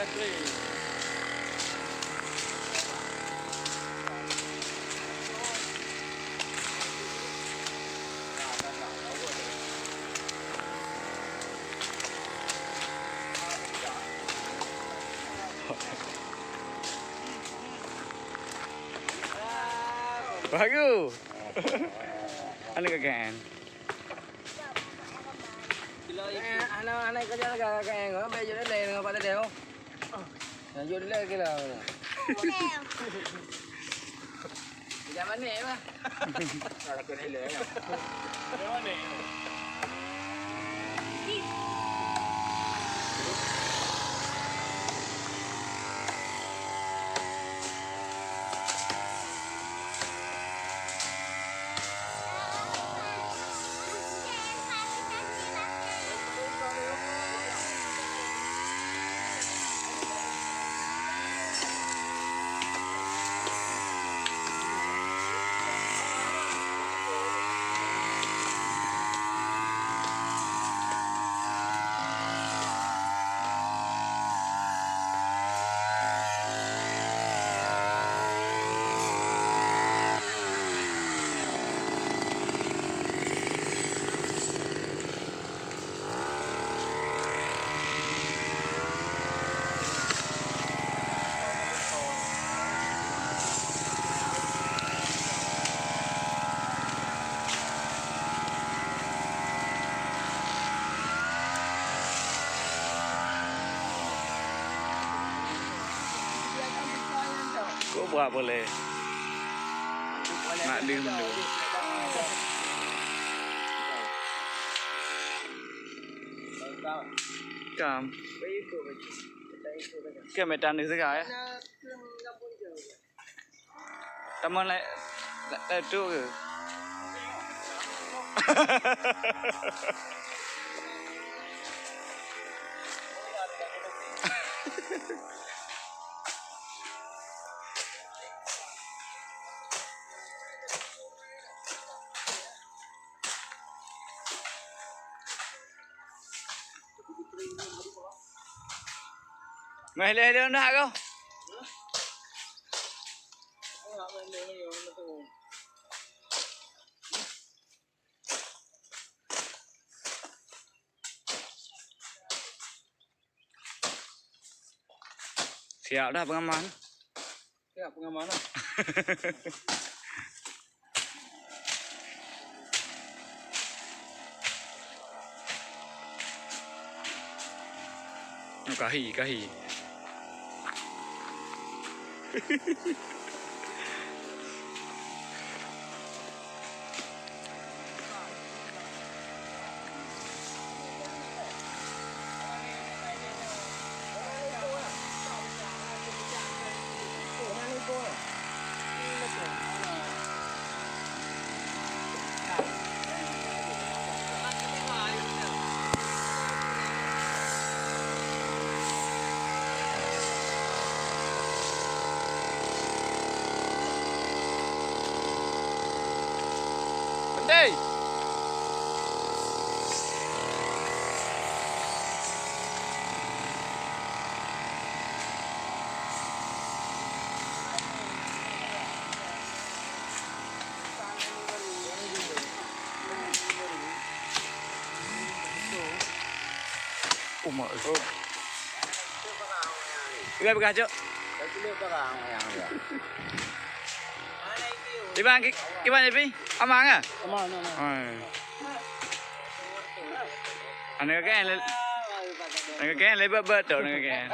bateri. Bagus. Ano kagaan? Anak kerja lagi kayak enggak, baju dia lain enggak pada dia. Baju dia lagi lah. Zaman ni mah. Kalau kena le. Zaman ni. Kok buat boleh? Nak dim dulu. Cam. Cái mẹ tràn được thế gái. Cảm ơn lại trước rồi. Mày lên đâu nào không? Siap dah pengaman. Siap pengamanan. Kahi. Đi. Umar. Iba begajo. Di bang, gimana Pi? Aman ah? Aman. Anak kan lebih betul nak kan.